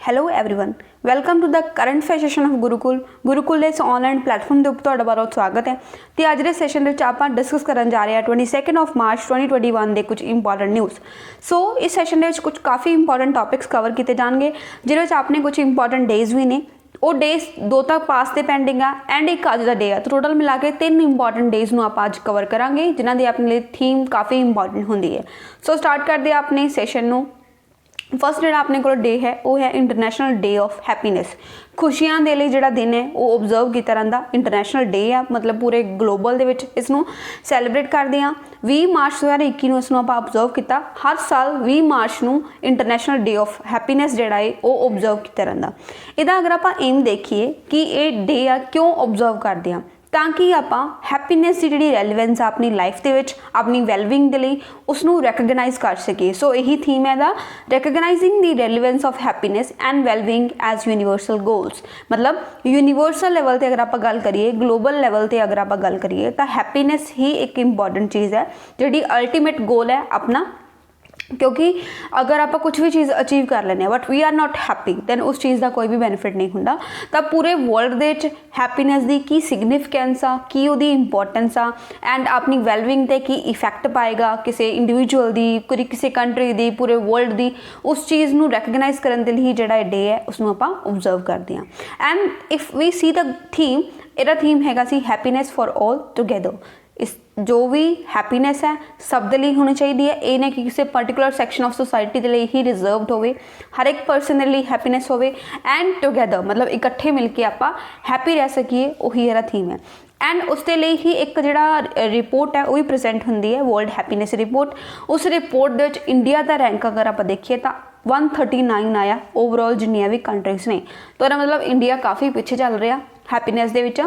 Hello everyone, welcome to the current fair session of Gurukul. Gurukul ਇਸ online platform ਦੇ ਉੱਪਰ ਤੁਹਾਡਾ ਬਹੁਤ ਸਵਾਗਤ ਹੈ ਤੇ ਅੱਜ ਦੇ ਸੈਸ਼ਨ ਦੇ ਵਿੱਚ ਆਪਾਂ ਡਿਸਕਸ ਕਰਨ ਜਾ ਰਹੇ ਹਾਂ 22 ਆਫ ਮਾਰਚ 2021 ਦੇ ਕੁਝ ਇੰਪੋਰਟੈਂਟ ਨਿਊਜ਼। ਸੋ ਇਸ ਸੈਸ਼ਨ ਦੇ ਵਿੱਚ ਕੁਝ ਕਾਫੀ ਇੰਪੋਰਟੈਂਟ ਟੌਪਿਕਸ ਕਵਰ ਕੀਤੇ ਜਾਣਗੇ ਜਿਹਦੇ ਵਿੱਚ ਆਪਣੇ ਕੁਝ ਇੰਪੋਰਟੈਂਟ ਡੇਜ਼ ਵੀ ਨੇ। ਉਹ ਡੇਜ਼ ਦੋ ਤਾਂ ਪਾਸ ਤੇ ਪੈਂਡਿੰਗ ਆ ਐਂਡ ਇੱਕ ਅੱਜ ਦਾ ਡੇ ਆ, ਤਾਂ ਟੋਟਲ ਮਿਲਾ ਕੇ 3 ਇੰਪੋਰਟੈਂਟ ਡੇਜ਼ ਨੂੰ ਆਪਾਂ ਅੱਜ ਕਵਰ ਕਰਾਂਗੇ ਜਿਨ੍ਹਾਂ ਦੀ ਆਪਣੇ ਲਈ ਥੀਮ ਕਾਫੀ ਇੰਪੋਰਟੈਂਟ ਹੁੰਦੀ ਹੈ। ਸੋ ਸਟਾਰਟ ਕਰਦੇ ਆ ਆਪਣੇ ਸੈਸ਼ਨ ਨੂੰ। फस्ट जो अपने को डे है वो है इंटरनेशनल डे ऑफ हैप्पीनेस। खुशियां दे लई जिहड़ा दिन है वो ऑबजर्व किया रहिंदा इंटरनेशनल डे है, मतलब पूरे ग्लोबल दे विच इसनूं सैलीब्रेट करते हैं। 20 मार्च 2021 नूं इसनूं आपां ऑबजर्व किया। हर साल 20 मार्च नूं इंटरनेशनल डे ऑफ हैप्पीनेस जिहड़ा है वो ऑबजर्व किया रहिंदा। इहदा अगर आपां एम देखिए कि ये डे आ क्यों ऑबजर्व करते हैं ताकि आप हैप्पीनेस की जी रैलीवेंस अपनी लाइफ के अपनी वैलबींग के लिए उसनू रैकगनाइज कर सके। सो यही थीम है दा recognising the relevance of happiness and wellbeing as universal goals. मतलब यूनीवर्सल लैवल पर अगर आप गल करिए, ग्लोबल लैवल पर अगर आप गल करिए तो हैप्पीनेस ही एक इंपॉर्टेंट चीज़ है जी अल्टीमेट गोल है अपना। क्योंकि अगर आप कुछ भी चीज़ अचीव कर लें but we are not happy than उस चीज़ का कोई भी बेनिफिट नहीं होंदा। तो पूरे वर्ल्ड के हैप्पीनेस की की सिग्निफिकेंस आ, की उहदी इंपॉर्टेंस आ एंड अपनी वैलबींग ते की इफेक्ट पाएगा किसी इंडिविजुअल की, पूरी किसी कंट्री की, पूरे वर्ल्ड की, उस चीज़ को रैकगनाइज करने के लिए जिहड़ा डे है उसनूं आपां ऑबजर्व करते हैं। And if we see the theme, इहदा थीम हैगा सी हैप्पीनेस फॉर ऑल टुगेदर। इस जो भी हैप्पीनेस है सब दे लिए होनी चाहिए है, ये नहीं कि किसी पर्टिकुलर सैक्शन ऑफ सोसाइटी के लिए ही रिजर्वड होवे। हर एक पर्सन के लिए हैप्पीनेस होवे एंड टुगेदर मतलब इकट्ठे मिलके आप हैप्पी रह सकीए, वही मेरा थीम है। एंड उसके लिए ही एक जिहड़ा रिपोर्ट है वो भी प्रेजेंट होंदी है, वर्ल्ड हैप्पीनेस रिपोर्ट। उस रिपोर्ट दे विच इंडिया का रैंक अगर आप देखिए तो 139 आया ओवरऑल जिन्नियां भी कंट्रीज़ ने। तो इसका मतलब इंडिया काफ़ी पिछे चल रहा हैप्पीनेस दे विच।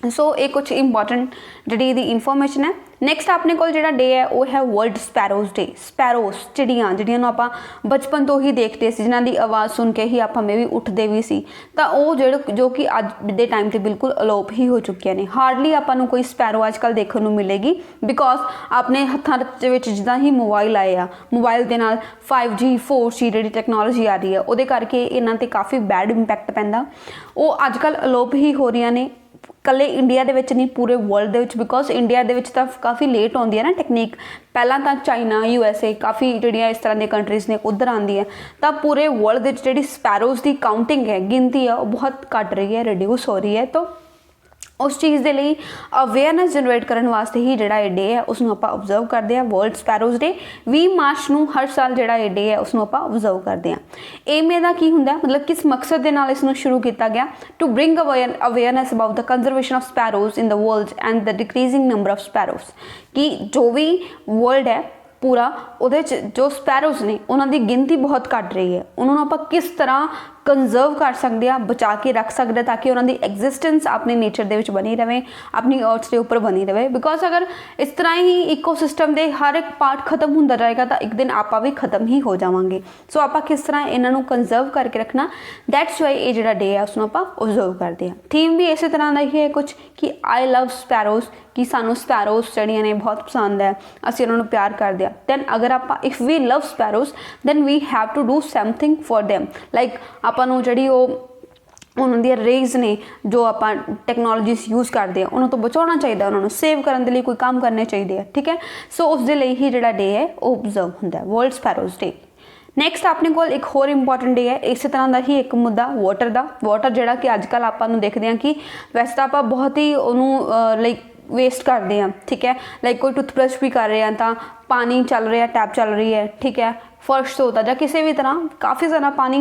सो ये कुछ इंपॉर्टेंट जी इनफॉर्मेशन है। नैक्सट अपने को जो डे है वो है वर्ल्ड स्पैरोज डे। स्पैरोज चिड़ियाँ जिहड़ियां आप बचपन तो ही देखते सी, जिन्हां दी आवाज़ सुन के ही आप में भी उठते भी सी, तो वो जो कि अज के टाइम से बिल्कुल अलोप ही हो चुके हैं। हार्डली आपको कोई स्पैरो अजकल देखने को मिलेगी बिकॉज अपने हत्थां जिद्दां ही मोबाइल आए आ, मोबाइल के नाल 5G 4G जी टैक्नोलॉजी आ रही है, वो करके इन्हां ते काफ़ी बैड इंपैक्ट पैंदा। वो अजकल अलोप ही हो रही ने, कल्ले इंडिया दे विच नहीं पूरे वर्ल्ड दे विच, बिकॉज इंडिया दे विच तां काफ़ी लेट आउंदी है ना टेक्नीक। पहला तो चाइना USA काफ़ी जिहड़ियां इस तरह दी कंट्रीज़ ने उधर आंदी है, तो पूरे वर्ल्ड दे विच जिहड़ी स्पैरोज़ की काउंटिंग है, गिनती है, वो बहुत घट रही है, रिड्यूस हो रही है। तो उस चीज़ के लिए अवेयरनेस जनरेट करने वास्ते ही जिहड़ा ये डे है उसनूं आपां ऑबजर्व करते हैं, वर्ल्ड स्पैरोज डे। 20 मार्च नूं हर साल जिहड़ा ये डे है उसनूं आपां ऑबजर्व करते हैं। एम इहदा की हुंदा, मतलब किस मकसद के नाल इसनूं शुरू किया गया, to bring awareness about the conservation of sparrows in the world and the decreasing number of sparrows. कि जो भी वर्ल्ड है पूरा उहदे जो स्पैरोज ने उन्होंने गिनती बहुत घट रही है, उन्होंने आप किस तरह कंजर्व कर सकते हैं, बचा के रख सकते हैं ताकि उन्होंने एग्जिस्टेंस अपने नेचर दे विच बनी रहे, अपनी अर्थ के उपर बनी रहे। बिकॉज अगर इस तरह ही इकोसिस्टम के हर एक पार्ट खत्म होंदा जाएगा तो एक दिन आप भी खत्म ही हो जावांगे। सो आप किस तरह इन्हों कंजर्व करके रखना, दैट्स वाई ये जो डे है उसनूं आपां ऑबजर्व करते हैं। थीम भी इस तरह का ही है कुछ कि आई लव स्पैरोज, कि सानू स्पैरोज जड़ियां ने बहुत पसंद है, असीं उन्होंने प्यार करते हैं। दैन अगर आप if we love sparrows then we have to do something for them, like आपू जी उन्होंने रेज ने जो आप टैक्नोलॉजीज यूज़ करते हैं उन्होंने तो बचाना चाहिए, उन्होंने सेव करने के लिए कोई काम करने चाहिए, ठीक है। सो उसके लिए ही जो डे है वो ऑबजर्व होंदा है, वर्ल्ड स्पैरोज डे। नैक्सट अपने को एक होर इंपॉर्टेंट डे है इस तरह का ही एक मुद्दा वाटर का। वाटर जोड़ा कि अजकल आप देखते हैं कि वैसे तो आप बहुत ही उन्होंने लाइक वेस्ट करते हैं, ठीक है। लाइक कोई टूथब्रश भी कर रहे हैं तो पानी चल रहा है, टैप चल रही है, ठीक है, फर्श धोता या किसी भी तरह काफ़ी ज़्यादा पानी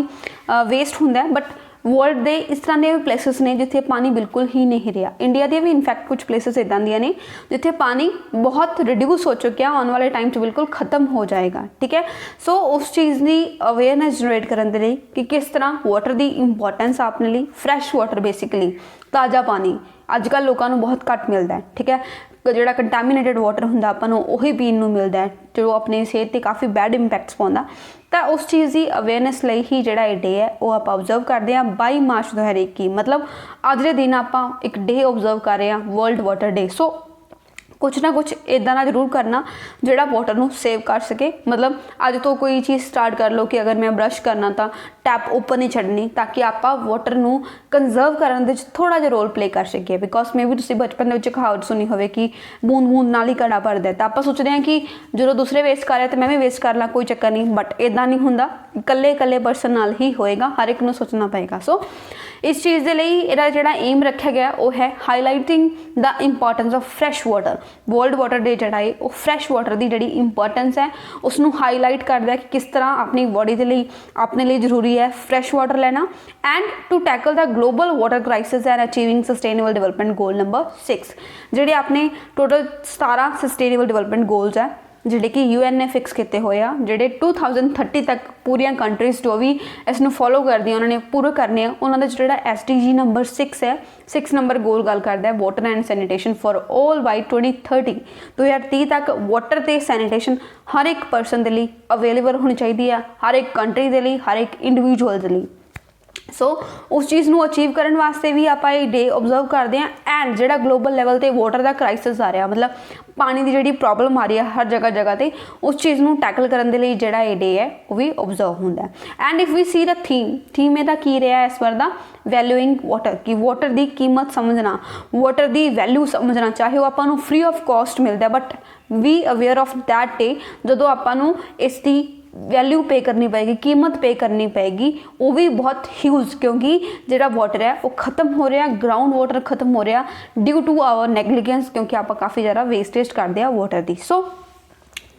वेस्ट होंदा है। बट वर्ल्ड के इस तरह के प्लेसिस ने जिथे पानी बिल्कुल ही नहीं रहा। इंडिया के भी इनफैक्ट कुछ प्लेसिस इदां दियां ने जिथे पानी बहुत रिड्यूस हो चुका, आने वाले टाइम से बिल्कुल खत्म हो जाएगा, ठीक है। सो उस चीज़ की अवेयरनेस जनरेट करने के लिए कि किस तरह वाटर की इंपॉर्टेंस अपने लिए, फ्रैश वाटर बेसिकली ताज़ा पानी अजकल लोगों को बहुत घट मिलता है, ठीक है। जो कंटैमीनेटेड वाटर होंगे आपको उही पीने को मिलता है जो अपनी सेहत पर काफ़ी बैड इंपैक्ट्स पाता। तो उस चीज़ की अवेयरनेस लिए ही जो डे है वो आप ऑबजर्व करते हैं 22 मार्च 2021, मतलब अज के दिन आप एक डे ऑबजर्व कर रहे हैं वर्ल्ड वाटर डे। सो कुछ ना कुछ इदा ना जरूर करना जोड़ा वाटर नू सेव कर सके। मतलब अज तो कोई चीज़ स्टार्ट कर लो कि अगर मैं ब्रश करना तो टैप ओपन नहीं छड्डनी, ताकि आप वाटर नू कंजर्व करने दे थोड़ा जिहा रोल प्ले कर सकिए। बिकॉज मे भी तुसीं बचपन में कहावत सुनी होवे कि बूंद बूंद नाल ही घड़ा भरदा है। तो आप सोचते हैं कि जो दूसरे वेस्ट कर रहे तो मैं भी वेस्ट कर ला, कोई चक्कर नहीं। बट इदा नहीं हुंदा, कल्ले कल्ले पर्सन नाल ही होएगा, हर एक नू सोचना पएगा। सो इस चीज़ के लिए इहदा जिहड़ा एम रखा गया वो है highlighting the importance of fresh water. World water day जिहड़ा है वो फ्रैश वाटर की जिहड़ी इंपॉर्टेंस है उसनू हाईलाइट करदा है कि किस तरह अपनी बॉडी के लिए अपने लिए जरूरी है फ्रैश वाटर लेना। And to tackle the global water crisis and achieving sustainable development goal number 6, जिहड़े अपने टोटल 17 सस्टेनेबल डिवेलपमेंट गोल्स है जिहड़े कि UN ने फिक्स किए हुए आ, जिहड़े 2030 तक पूरिया कंट्रीज जो भी इसनू फॉलो करदी उन्होंने पूरे करने। उन्होंने जिहड़ा SDG नंबर 6 है, 6 नंबर गोल गल करता है water and sanitation for all by 2030। 2030 तक वाटर ते सैनिटेशन हर एक पर्सन के लिए अवेलेबल होनी चाहिए है, हर एक कंट्री के लिए, हर एक इंडिविजुअल के लिए। सो उस चीज़ को अचीव करने वास्ते भी आप डे ऑब्जर्व करते हैं। एंड जो ग्लोबल लैवल पर वाटर का क्राइसिस आ रहा, मतलब पानी की जी प्रॉब्लम आ रही है हर जगह जगह पर, उस चीज़ को टैकल करने के लिए जोड़ा ये डे है वो भी ऑब्जर्व होंगे। And if we see the theme ਇਹਦਾ की रहा है इस बार का वैल्यूइंग वाटर, कि वाटर की कीमत समझना, वाटर की वैल्यू समझना, चाहे वो आपको फ्री ऑफ कॉस्ट मिलता है but we aware of that day जो आपको इसकी वैल्यू पे करनी पेगी, कीमत पे करनी पेगी, वो भी बहुत ह्यूज, क्योंकि जोड़ा वाटर है वो खत्म हो रहा, ग्राउंड वाटर खत्म हो रहा ड्यू टू आवर नेगलीजेंस, क्योंकि आप काफ़ी ज़्यादा वेस्टेज करते हैं वाटर की। सो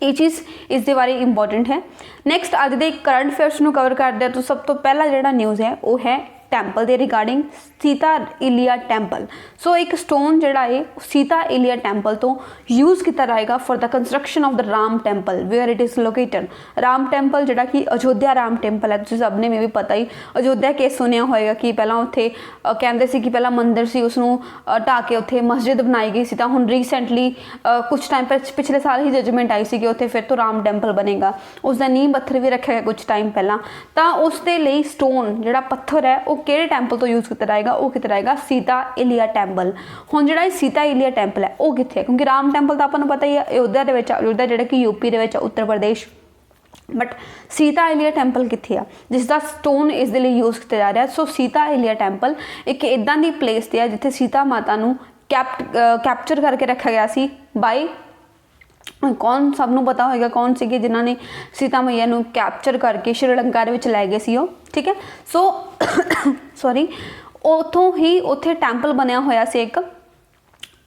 ये चीज़ इस बारे इंपॉर्टेंट है। नैक्सट अज के करंट अफेयर्स को कवर करते हैं। तो सब तो पहला जोड़ा न्यूज़ है वो है टैंपल के रिगार्डिंग सीता इलिया टैंपल। सो एक स्टोन जोड़ा है सीता इलिया टैंपल तो यूज़ किया जाएगा for the construction of the Ram temple where it is located. Ram temple जोड़ा कि अयोध्या राम टैंपल है, तुम सबने में भी पता ही अयोध्या केस सुनिया होएगा कि पहला उत्थे कहते सी कि पहला मंदिर से उसनू ढा के उत्थे मस्जिद बनाई गई सी। हुण रीसेंटली कुछ टाइम पर पिछले साल ही जजमेंट आई सी कि उत्थे फिर तो राम टैंपल बनेगा, उसका नींह पत्थर भी रखा गया कुछ टाइम पहला। तो उसके लिए स्टोन जोड़ा पत्थर है वो किहड़े टैंपल तो यूज़ किया जाएगा, वो किया जाएगा सीता इलिया टैंपल। हुण जिहड़ा सीता इलिया टैंपल है वो कित्थे है, क्योंकि राम टैंपल तो आपको पता ही है अयोध्या के विच, अयोध्या जिहड़ा कि यूपी के विच Uttar Pradesh, but Sita Iliya temple कित्थे आ जिसका स्टोन इस दे लई यूज़ किया जा रहा है। सो सीता इलिया टैंपल एक इदां दी प्लेस ते है जिथे सीता माता नूं कैप्चर करके रखा गया सी बाय कौन, सबनों पता होगा कौन से जिन्होंने सीता मैया नूं कैप्चर करके श्रीलंका दे विच लै गए सी वो, ठीक है। सो सॉरी उतों ही उत्थे टैंपल बनया होया सी एक,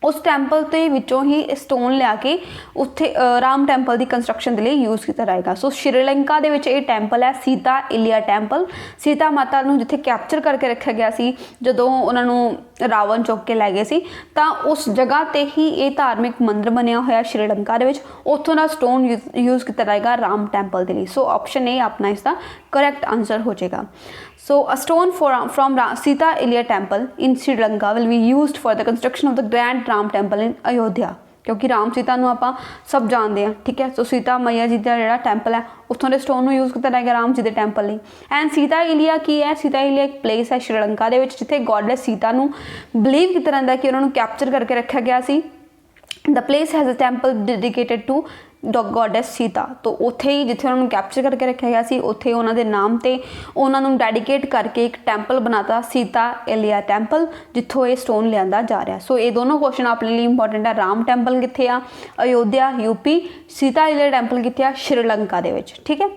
उस टैंपल के विचों ही स्टोन लिया के उत्थे राम टैंपल की कंस्ट्रक्शन के लिए यूज़ किया जाएगा। सो श्रीलंका दे विच ये टैंपल है सीता इलिया टैंपल। सीता माता नूं जिथे कैप्चर करके रखा गया सी जदों उन्हां नूं रावण चुक के लै गए सी, तां उस जगह ते ही ये धार्मिक मंदिर बनया होया श्रीलंका दे विच, उत्थों दा स्टोन यूज़ किया जाएगा राम टैंपल के लिए। सो ऑप्शन ए अपना इसका करेक्ट आंसर हो जाएगा। So a stone from Sita Ilia temple in Sri Lanka will be used for the construction of the Grand Ram temple in Ayodhya, क्योंकि राम सीता नूं आपां सब जानते हैं, ठीक है। सो सीता मैया जी का जिहड़ा टैंपल है उत्थों के स्टोन यूज़ किया जाएगा राम जी के टैंपल लई। एंड सीता इलिया की है, सीता इलिया एक प्लेस है श्रीलंका दे विच जिथे गॉडेस सीता नूं बिलीव किया जाता है कि उन्होंने कैप्चर करके रखा गया सी। The place has a temple dedicated to goddess Sita. तो उत्थे ही जिथे उन्होंने कैप्चर करके रखा गया सी उत्थे उन्होंने नाम ते उन्होंने डेडिकेट करके एक टैंपल बनाता सीता इलिया टैंपल जिथों ये स्टोन लिया जा रहा है। सो ये दोनों क्वेश्चन अपने लिए इंपॉर्टेंट है। राम टैंपल कित्थे आ अयोध्या यूपी, सीता इलिया टैंपल कित्थे आ श्रीलंका दे विच, ठीक है।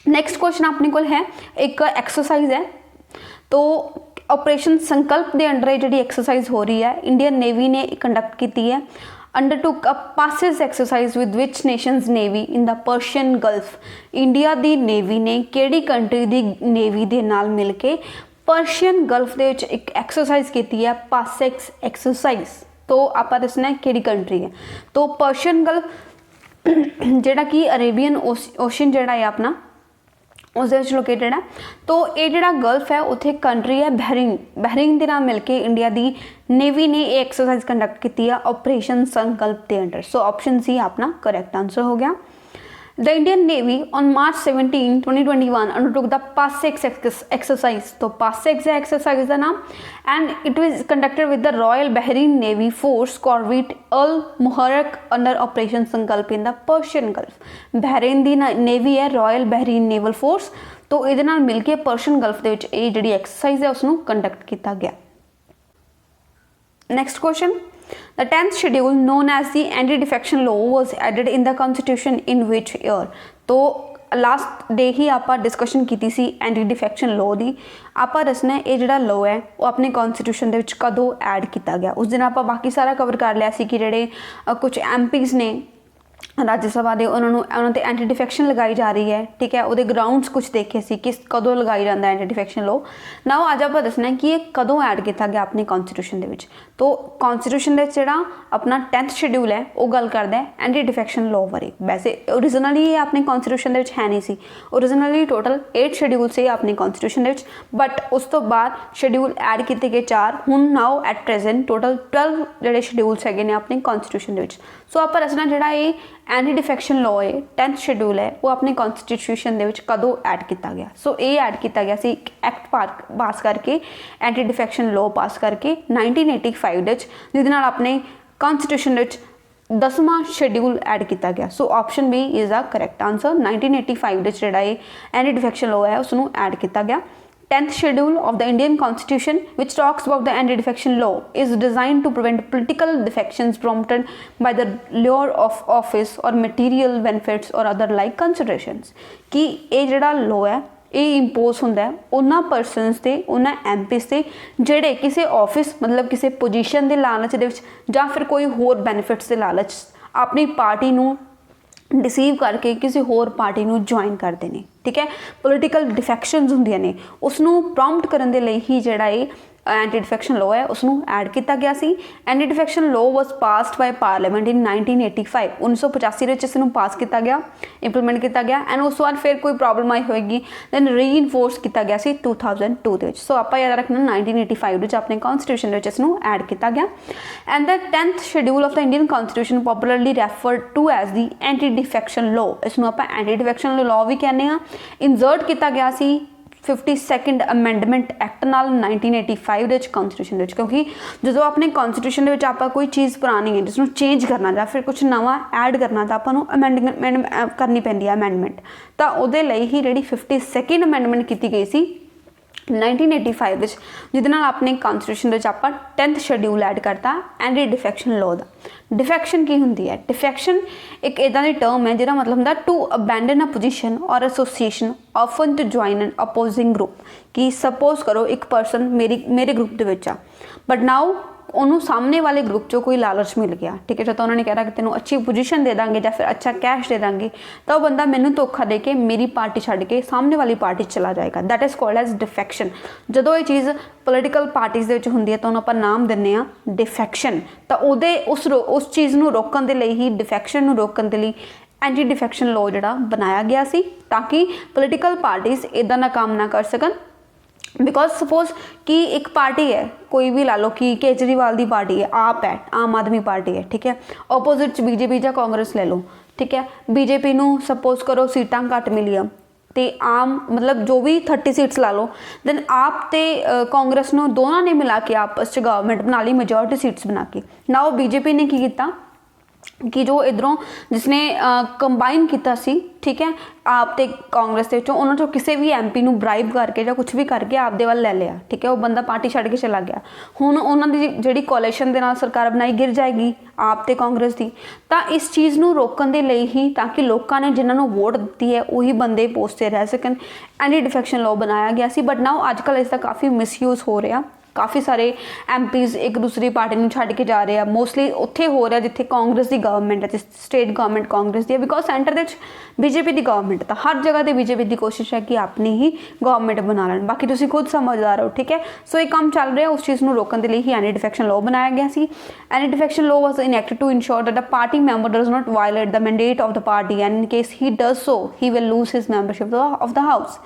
नैक्सट क्वेश्चन अपने को है एक एक्सरसाइज है, तो ऑपरेशन संकल्प के अंडर जी एक्सरसाइज हो रही है इंडियन नेवी ने कंडक्ट की है। Undertook a passes exercise with which Nations navy in the Persian gulf. India की नेवी ने किहड़ी कंट्री की नेवी के नाल मिल के पर्शियन गल्फ के एक एक्सरसाइज की है पासिस एक्सरसाइज। तो आप दसना किहड़ी कंट्री है। तो पर्शियन गल्फ जिहड़ा कि अरेबियन ओशन जिहड़ा है अपना उस लोकेटेड है। तो ये जोड़ा गल्फ है उत्थे कंट्री है बहरीन, बहरीन के नाम मिलके इंडिया की नेवी ने ये एक्सरसाइज कंडक्ट की है ऑपरेशन संकल्प के अंडर। सो ऑप्शन सी अपना करेक्ट आंसर हो गया। The Indian Navy on March 17, 2021 undertook the PASSEX exercise. तो PASSEX है exercise का नाम, and it was conducted with the Royal Bahrain Navy Force Corvette Al Muharrak under Operation Sankalp in the Persian Gulf. Bahrain the navy है Royal Bahrain Naval Force, तो ਇਹਦੇ ਨਾਲ ਮਿਲ ਕੇ Persian Gulf ਦੇ ਵਿੱਚ ਇਹ ਜਿਹੜੀ exercise ਹੈ ਉਸਨੂੰ conduct ਕੀਤਾ ਗਿਆ। Next question. The 10th schedule known as the anti-defection law was added in the constitution in which year? तो लास्ट डे ही आप डिस्कशन की सी एंटी डिफेक्शन लॉ की। आप दसना ये जो लॉ है वो अपने कॉन्स्टिट्यूशन के कदों ऐड किया गया। उस दिन आप बाकी सारा कवर कर लिया कि जोड़े कुछ MPs ने राज्य सभा के उन्होंने एंटी डिफेक्शन लगाई जा रही है, ठीक है। वो ग्राउंड्स कुछ देखे सी कि कदों लगाई जाता है एंटी डिफेक्शन लॉ ना। अज आप दसना कि ये कदों ऐड किया गया अपने कॉन्स्टिट्यूशन के। तो कॉन्स्टिट्यूशन जो अपना 10th शेड्यूल है वो गल करता है एंटी डिफेक्शन लॉ बारे। वैसे ओरिजिनली ये अपने कॉन्स्टिट्यूशन है नहीं सी, ओरिजिनली टोटल 8 शेड्यूल से अपने कॉन्स्टिट्यूशन बट उस तो बाद शेड्यूल ऐड किए गए 4। हुण नाउ एट प्रेजेंट टोटल 12 जोड़े शेड्यूल्स है अपने कॉन्स्टिट्यूशन। सो आप दसना जोड़ा ये एंटी डिफेक्शन लॉ है 10th शेड्यूल है वो अपने कॉन्स्टिट्यूशन कदों ऐड किया गया। सो ये ऐड किया गया सी एक्ट पास करके एंटी डिफेक्शन लॉ पास करके 1985 जिहदे नाल अपने कॉन्स्टिट्यूशन 10वां शेड्यूल ऐड किया गया। So option B is the correct answer. 1985 जोड़ा ये एंटी डिफेक्शन लॉ है उसनों ऐड किया गया। 10th schedule of the Indian Constitution, which talks about the anti-defection law, is designed to prevent political defections prompted by the lure of office or material benefits or other like considerations। कि ये जोड़ा law है ये impose होंदा है उन्हां persons ते उन्हां MPs ते जिहड़े किसी ऑफिस मतलब किसी पोजीशन के लालच दे विच जां फिर कोई होर बेनिफिट्स के लालच अपनी पार्टी नूं डिसीव करके किसी होर पार्टी नूं ज्वाइन करते हैं, ठीक है। पोलिटिकल डिफेक्शनस होंदियां ने उसनूं प्रॉम्प्ट करन दे लई ही जिहड़ा ये एंटी डिफेक्शन लॉ है उसनूं ऐड किया गया सी। Anti defection law was passed by parliament in 1985 1985 इसनूं पास किया गया, इंप्लीमेंट किया गया। एंड उस बाद फिर कोई प्रॉब्लम आई होएगी दैन रीइनफोर्स किया गया सी 2002 के। सो आप याद रखना 1985 अपने कॉन्स्टिट्यूशन इसनूं ऐड किया गया। And the 10th schedule of the Indian constitution popularly referred to as the anti defection law. इसनूं आप एंटी डिफेक्शन लॉ भी कहने हैं। इंसर्ट किया गया सी 52nd अमेंडमेंट एक्ट नाल 1985 कॉन्स्टिट्यूशन, क्योंकि जो अपने कॉन्स्टिट्यूशन आप कोई चीज़ पुरानी है जिसनों चेंज करना या फिर कुछ नवा ऐड करना तो आपको अमेंडमेंट करनी पैंदी है अमेंडमेंट। तो उहदे लई ही जिहड़ी 52nd अमेंडमेंट की गई सी 1985 जिहदे नाल अपने कॉन्स्टिट्यूशन आप 10th शेड्यूल ऐड करता एंटी डिफेक्शन लॉ का। डिफेक्शन की होंगी है? डिफेक्शन एक इदां दी टर्म है जिहदा मतलब होंदा to abandon a position or association often to join an opposing group. कि सपोज करो एक पर्सन मेरे ग्रुप दे विच आ बट नाउ उन्होंने सामने वाले ग्रुप चो कोई लालच मिल गया, ठीक है। तो उन्होंने कहा कि तेनों अच्छी पोजीशन दे देंगे या फिर अच्छा कैश दे देंगे तो वह बंदा मैनू धोखा दे के मेरी पार्टी छड्ड के सामने वाली पार्टी चला जाएगा। That is called as defection. जो ये चीज़ पोलिटिकल पार्टीज़ होंगी है तो उन्होंने आप नाम दिंदे आ डिफेक्शन। तो उहदे उस चीज़ नूं रोकण दे लई ही डिफेक्शन नूं रोकण दे लई एंटी डिफेक्शन लॉ जिहड़ा बनाया गया सी ताकि पोलिटिकल पार्टीज़ इदां दा काम ना कर सकन। बिकॉज सपोज कि एक पार्टी है कोई भी ला लो कि केजरीवाल की पार्टी है, आप है आम आदमी पार्टी है, ठीक है। ओपोजिट बीजेपी या कांग्रेस ले लो, ठीक है। बीजेपी नूं सपोज करो सीटां घट मिलियां तो आम मतलब जो भी 30 सीट्स ला लो दैन आप तो कांग्रेस नूं दोनों ने मिला के आपस च गवर्नमेंट बना ली मेजोरिटी सीट्स बना के। ना वो बीजेपी ने की किया कि जो इधरों जिसने कंबाइन किया सी, ठीक है, आप ते कांग्रेस के चो उन्होंने किसी भी MP नूं ब्राइब करके या कुछ भी करके आपदे वाल ले लिया, ठीक है। वो बंदा पार्टी छड्ड के चला गया। हुण उन्होंने जिहड़ी कोalition दे नाल सरकार बनाई गिर जाएगी आप ते कांग्रेस की। तो इस चीज़ नूं रोकण दे लई ही ताकि लोगों ने जिन्होंने वोट दी है उही बंदे पोस्टते रह सकन एंटी डिफेक्शन लॉ बनाया गया सी। बट नाउ अजकल इसका काफ़ी मिसयूज़ हो रहा। काफ़ी सारे MPs एक दूसरी पार्टी में छड्ड के जा रहे हैं। मोस्टली उत्थे हो रहा जिथे कांग्रेस की गवर्नमेंट है, स्टेट गवर्नमेंट कांग्रेस की है। बिकॉज सेंटर के बीजेपी की गवर्नमेंट तो हर जगह पर बीजेपी की कोशिश है कि अपनी ही गवर्नमेंट बना लें। बाकी तुसीं खुद समझदार हो, ठीक है। सो ये काम चल रहा है उस चीज़ को रोकने के लिए ही एंटी डिफेक्शन लॉ बनाया गया सी। Anti defection law was enacted to ensure that the party member does not violate the mandate of the party and in case he does so he will lose his membership of the house.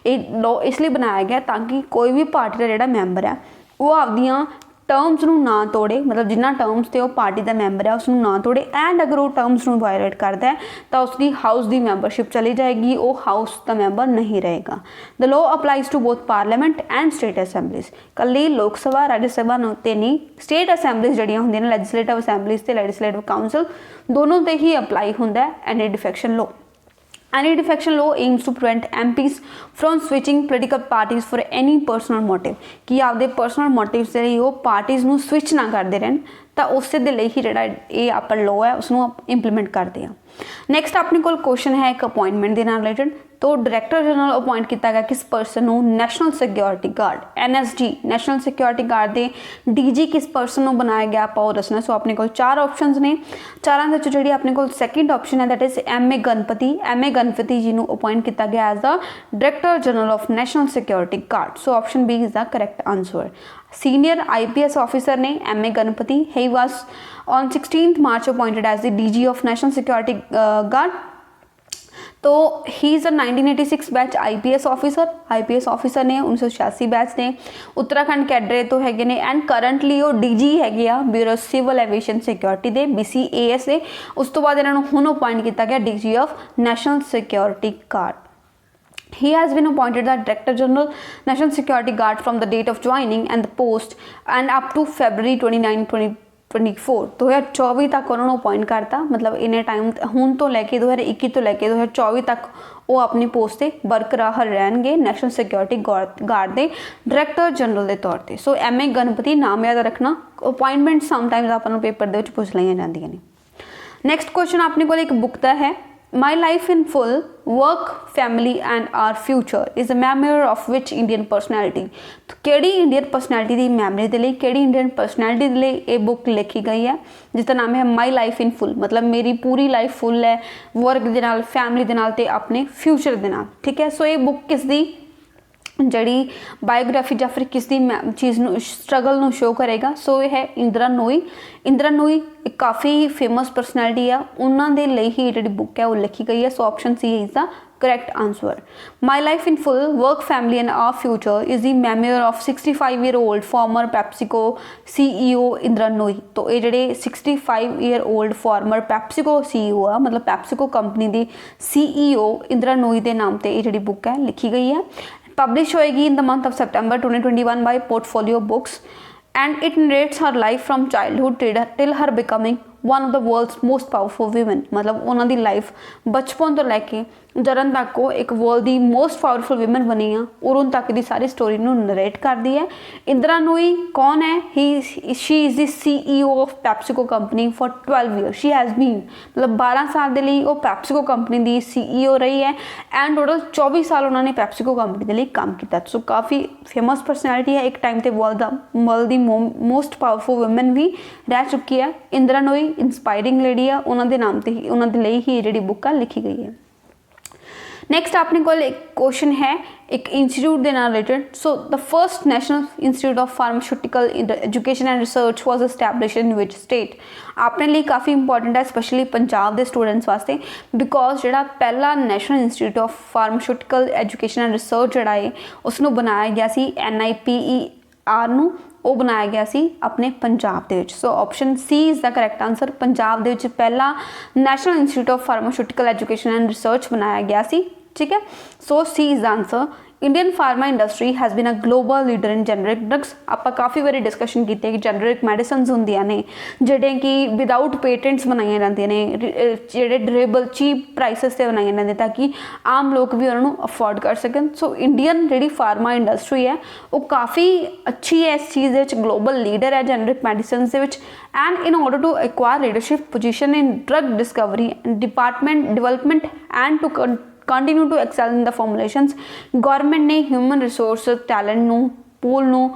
ये law इसलिए बनाया गया ताकि कोई भी party का जिहड़ा member है वो आपदियां ਟਰਮਸ ਨੂੰ ਨਾ ਤੋੜੇ, ਮਤਲਬ ਜਿੰਨਾ ਟਰਮਸ ਤੇ ਉਹ ਪਾਰਟੀ ਦਾ ਮੈਂਬਰ ਹੈ ਉਸ ਨੂੰ ਨਾ ਤੋੜੇ, ਐਂਡ ਅਗਰ ਉਹ ਟਰਮਸ ਨੂੰ ਵਾਇਲੇਟ ਕਰਦਾ ਹੈ ਤਾਂ ਉਸਦੀ ਹਾਊਸ ਦੀ ਮੈਂਬਰਸ਼ਿਪ ਚਲੀ ਜਾਏਗੀ, ਉਹ ਹਾਊਸ ਦਾ ਮੈਂਬਰ ਨਹੀਂ ਰਹੇਗਾ। The law applies to both parliament and state assemblies, ਕੱਲੀ ਲੋਕ ਸਭਾ ਰਾਜ ਸਭਾ ਨੂੰ ਤੇ ਨਹੀਂ, ਸਟੇਟ ਅਸੈਂਬਲੀਜ਼ ਜਿਹੜੀਆਂ ਹੁੰਦੀਆਂ ਨੇ ਲੈਜਿਸਲੇਟਿਵ ਅਸੈਂਬਲੀਜ਼ ਤੇ ਲੈਜਿਸਲੇਟਿਵ ਕਾਊਂਸਲ ਦੋਨੋਂ ਤੇ ਹੀ ਅਪਲਾਈ ਹੁੰਦਾ ਹੈ anti defection law. Anti-defection law aims to prevent MPs from switching political parties for any personal motive, कि आपदे personal motives ਦੇ ਲਈ ਉਹ parties ਨੂੰ switch ਨਾ ਕਰਦੇ ਰਹਿਣ, ਤਾਂ ਉਸੇ ਦੇ ਲਈ ਹੀ ਜਿਹੜਾ ਇਹ ਆਪਾਂ law ਹੈ ਉਸਨੂੰ ਇੰਪਲੀਮੈਂਟ ਕਰਦੇ ਹਾਂ। ਨੈਕਸਟ ਆਪਣੇ ਕੋਲ ਕੁਐਸਚਨ ਹੈ ਇੱਕ ਅਪਾਇੰਟਮੈਂਟ ਦੇ ਨਾਲ ਰਿਲੇਟਡ। तो डायरैक्टर जनरल अपॉइंट किया गया किस पर्सन को, national security guard NSG national security guard के DG किस पर्सन को बनाया गया आप दसना। सो अपने को 4 ऑप्शंस ने, चारों के जी अपने को सैकेंड ऑप्शन है that is MA Ganpati ji को अपॉइंट किया गया as the director general of national security guard. So option B is the correct answer. Senior IPS officer ने MA Ganpati, he was on 16 March appointed as the DG of national security guard. तो he is a 1986 batch IPS officer ने 1986 batch ने, Uttarakhand cadre तो है ने, and currently वो DG है bureau civil aviation security दे BCAS दे। उस तो बाद इन्होंने हुण अपॉइंट किया गया DG of national security guard. He has been appointed the Director General National Security Guard from the date of joining and the post and up to February 29, 2024 तक उन्होंने appoint करता, मतलब इन्ने टाइम हूँ तो लैके 2021 तो लैके 2024 तक वो अपनी पोस्ट से बरकरार रहेंगे नैशनल सिक्योरिटी गार्ड के डायरैक्टर जनरल के तौर पर। सो MA गणपति नाम याद रखना, अपॉइंटमेंट समटाइम्स अपन पेपर के पूछ ली जाती ने। नैक्सट क्वेश्चन अपने को एक बुक का है, My Life in Full, Work, Family and Our Future is a memoir of which Indian personality। तो केड़ी इंडियन पर्सनैलिटी की मैमरी के लिए, केड़ी इंडियन पर्सनैलिटी के लिए ये बुक लिखी गई है जिसका नाम है माई लाइफ इन फुल, मतलब मेरी पूरी लाइफ फुल है वर्क के नाल, फैमिली के नाल ते अपने फ्यूचर के नाल, ठीक है। सो ये बुक किस दी जड़ी बायोग्राफी या फिर किसी चीज़ स्ट्रगल ਨੂੰ शो करेगा। सो ये है इंदिरा नूई एक काफ़ी फेमस पर्सनैलिटी है, उन्होंने लिए ही जी बुक है वो लिखी गई है। So option C is the correct answer. My life in full, work, family and our future is the memoir of 65-year-old former PepsiCo CEO Indira Nooyi. तो ये जोड़े 65-year-old फॉर्मर पैप्सिको CEO है, मतलब पैप्सिको कंपनी की CEO इंदिरा नूई के नाम से ये जी बुक है लिखी गई है। पब्लिश होएगी in the month of September 2021 by Portfolio books and it narrates her life from childhood till her becoming one of the world's most powerful women, मतलब उन्होंने लाइफ बचपन तो लैके जरन तक वो एक वर्ल्ड की मोस्ट पावरफुल वीमेन बनी है और उन तक की सारी स्टोरी नरेट करती है। इंदिरा नूई कौन है? She is the CEO of PepsiCo company for 12 year. She has been, मतलब 12 साल के लिए वो पैप्सिको कंपनी की CEO रही है एंड टोटल 24 साल उन्होंने पैप्सिको कंपनी के लिए काम किया। सो काफ़ी फेमस पर्सनैलिटी है, एक टाइम पर वर्ल्ड की मोस्ट पावरफुल वूमेन भी रह चुकी है। इंदिरा नूई इंस्पायरिंग लेडी है, उन्होंने नाम से ही उन्होंने लिए ही जी बुक लिखी गई है। नैक्सट अपने को एक क्वेश्चन है एक इंस्टीट्यूट के नाल related. So the first national institute of pharmaceutical education and research was established in which state. अपने लिए काफ़ी इंपॉर्टेंट है स्पैशली पंजाब के स्टूडेंट्स वास्ते, बिकॉज जो पहला national institute of pharmaceutical education and research जोड़ा है उसनों बनाया गया सी NIPER नूं, वो बनाया गया सी अपने पंजाब के। So option C is the correct answer. Punjab के पहला national institute of pharmaceutical education and research बनाया गया सी, ठीक है। So C is the answer. Indian pharma industry has been a global leader in generic drugs. आप काफ़ी बारी डिस्कशन की कि जेनरिक मैडिसिनस होंदियां ने जिहड़े कि विदाउट पेटेंट्स बनाई जाती ने, जिहड़े ड्यूरेबल चीप प्राइसिस से बनाई जाती ताकि आम लोग भी उन्होंने अफोर्ड कर सकन। सो इंडियन जी फार्मा इंडस्ट्री है वो काफ़ी अच्छी है, इस चीज़ ग्लोबल लीडर है जेनरिक मैडिसिन के and in order to acquire leadership position in drug discovery department development and to continue to excel in the formulations, government ने ह्यूमन रिसोर्स टैलेंट पूल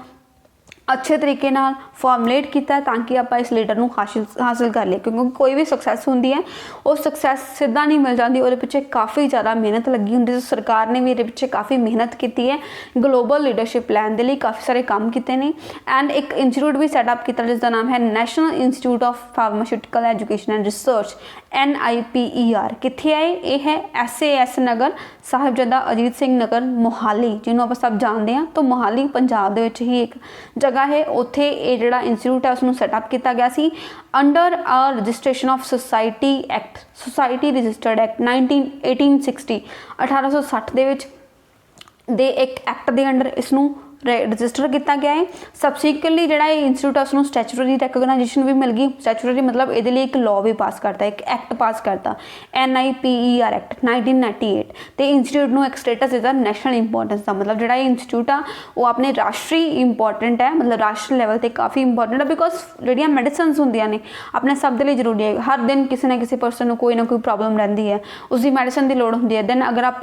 अच्छे तरीके नाल फॉर्मुलेट किया ताकि आप इस लीडर को हासिल कर लिए, क्योंकि कोई भी सक्सैस होंगी है वो सक्सैस सीधा नहीं मिल जाती, वो पिछे काफ़ी ज़्यादा मेहनत लगी होंगी। तो सरकार ने भी ये पिछे काफ़ी मेहनत की है, ग्लोबल लीडरशिप लैन के लिए काफ़ी सारे काम किए हैं एंड एक इंस्टीट्यूट भी सैटअप किया जिसका नाम है national institute of pharmaceutical education and research NIPER। कितने है ये है SAS नगर, साहिबजादा अजीत सिंह नगर, मोहाली, जिन्होंने आप सब जानते हैं। तो मोहाली पंजाब के ही एक जगह जगह है उत्थे ये जिहड़ा इंस्टीट्यूट है उसनूं सैटअप किया गया सी under a registration of society act, society registered act 1860 1860 दे विच दे एक एक्ट के अंडर इसनूं रजिस्टर किया गया है। सबसीक्वेंटली जो इंस्टीट्यूट है उसको स्टैचूटरी रैकोगनाइजेशन भी मिल गई। स्टैचूटरी मतलब ये लिए एक लॉ भी पास करता, एक एक्ट पास करता, NIPER एक्ट 1998। तो इंस्टीट्यूट को एक स्टेटस देता नैशनल इंपोर्टेंस का, मतलब जो इंस्टीट्यूट आ वो अपने राष्ट्रीय इंपोर्टेंट है, मतलब राष्ट्रीय लैवल पर काफ़ी इंपोर्टेंट है। बिकॉज जो मेडिसिन होंगे ने अपने सब के लिए जरूरी है। हर दिन किसी ना किसी परसन को कोई ना कोई प्रॉब्लम रही है, उसकी मेडिसिन की लड़ होंगी है। दैन अगर आप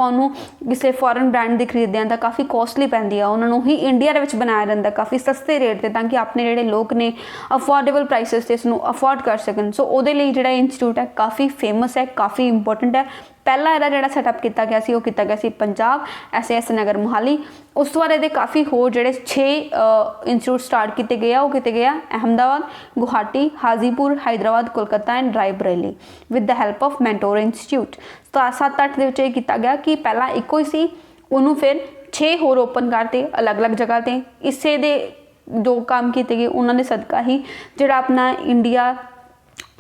किसी फॉरन ब्रांड की खरीदते हैं तो काफ़ी कॉस्टली पैंती है, उन्होंने ही इंडिया के विच बनाया रहा काफ़ी सस्ते रेट से, ताकि अपने जोड़े लोग ने अफोर्डेबल प्राइसिस से इसनूं अफोर्ड कर सकन। सो वो जो इंस्टीट्यूट है काफ़ी फेमस है, काफ़ी इंपोर्टेंट है। पहला इहदा जिहड़ा सैटअप किया गया सी, वो किया गया सी पंजाब SAS नगर मोहाली। उस तो बाद ये काफ़ी होर जोड़े 6 इंस्टीट्यूट स्टार्ट किए गए, वो किए गए Ahmedabad, Guwahati, Hajipur, Hyderabad, Kolkata and Raebareli with the help of mentor institute. तो 7-8 के किया गया कि पहला एको ही सी, उन्होंने फिर 6 होर ओपन करते अलग अलग जगह पर। इसे दे जो काम किए गए उन्होंने सदका ही जोड़ा अपना इंडिया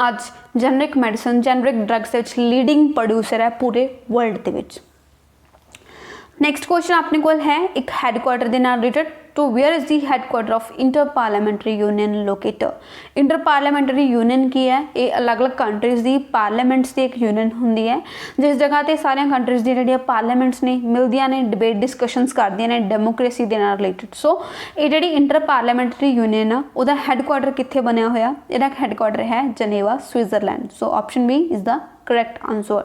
अज generic medicine generic drugs leading producer है पूरे वर्ल्ड के विच। नैक्सट क्वेश्चन अपने को है एक हैडकुआटर के नाल रिलेटेड, तो where is the headquarter of inter parliamentary union located. Inter parliamentary union की है, ये अलग अलग कंट्रीज़ की पार्लियामेंट्स की एक यूनियन होंगी है, जिस जगह पर सारिया कंट्रीज़ दी जिहड़ियां पार्लियामेंट्स ने मिलदियां ने, डिबेट डिस्कशनस करदियां ने डेमोक्रेसी के नाल रिलेटेड। सो ये जिहड़ी इंटर पार्लियामेंटरी यूनियन आ उहदा हैडकुआटर कित्थे बनया होया, इहदा हैडकुआटर है Geneva Switzerland. So option B is the correct answer.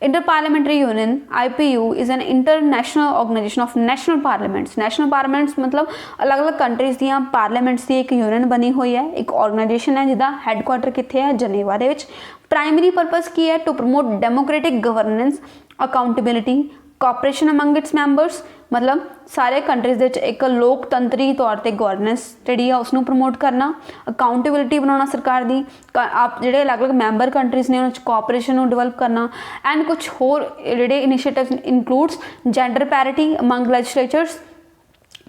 Inter-Parliamentary Union IPU is an international organization of national parliaments. National parliaments मतलब अलग अलग कंट्रीज़ दियां पार्लियामेंट्स की एक यूनियन बनी हुई है, एक ऑर्गेनाइजेशन है जिसका हैडकुआटर कित्थे है जनेवा दे विच। प्राइमरी पर्पज़ की है to promote democratic governance, accountability, cooperation among its members, मतलब सारे कंट्रीज़ एक लोकतंत्री तौर पर गवर्नेंस जी उसनू प्रमोट करना, अकाउंटेबिलिटी बनाना सरकार की, आप जोड़े अलग अलग मैंबर कंट्रीज़ ने उन्होंने कॉपरेशन डिवेलप करना, एंड कुछ होर जोड़े initiatives includes gender parity among legislators,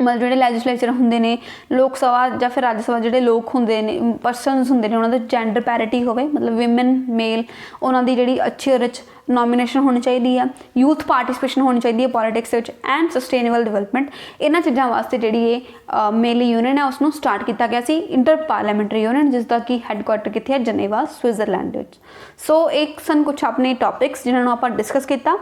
मतलब जो लैजिस्लेचर होंगे ने लोक सभा या फिर राज्य सभा जोड़े लोग होंगे ने परसनस होंगे ने उन्होंने जेंडर पैरिटी हो, मतलब विमेन मेल उन्होंने जी अच्छी रिच नॉमिनेशन होनी चाहिए है, यूथ पार्टिसिपेशन होनी चाहिए पॉलिटिक्स एंड सस्टेनेबल डिवेलपमेंट। इन्होंने चीज़ों वास्ते जी मेरी यूनियन है उसनों स्टार्ट किया गया सी इंटर पार्लियामेंटरी यूनियन, जिसका कि हैडकुआटर कित्थे है जनेवा स्विट्जरलैंड। सो एक सन कुछ अपने टॉपिक्स जिन्होंने आप डिस्कस किया।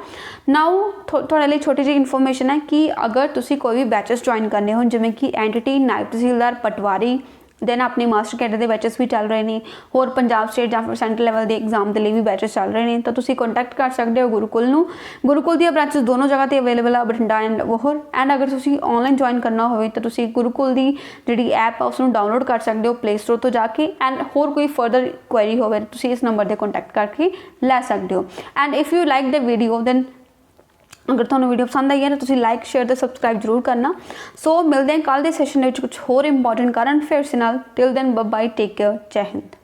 नाउ थोड़े लिए छोटी जी इन्फॉर्मेशन है कि अगर तुसी कोई भी बैचेस ज्वाइन करने हो जिमें कि एंटिटी नायब तहसीलदार पटवारी, दैन अपने मास्टर कैडर के बैचेस भी चल रहे हैं, होर पंजाब स्टेट या फिर सेंट्रल लैवल के एग्जाम के लिए भी बैचेस चल रहे हैं, तो तुसी कॉन्टैक्ट कर सकते हो गुरुकुल नूं। गुरुकुल दी ब्रांचेस दोनों जगह पर अवेलेबल है, बठिंडा एंड वोहर। एंड अगर तुसी ऑनलाइन ज्वाइन करना हो तो तुसी गुरुकुल की जी ऐप है उसको डाउनलोड कर सकते हो प्ले स्टोर तो जाके, एंड होर कोई फर्दर क्वेरी हो तुसी इस नंबर पर कॉन्टैक्ट करके लै सकते हो। And if you like the video then अगर तुहानू वीडियो पसंद आई है तो तुसी लाइक शेयर तो सबसक्राइब जरूर करना। सो मिलते हैं कल के सैशन में कुछ होर इंपॉर्टेंट करंट अफेयर्स नाल। Till then bye bye, take care, जय हिंद।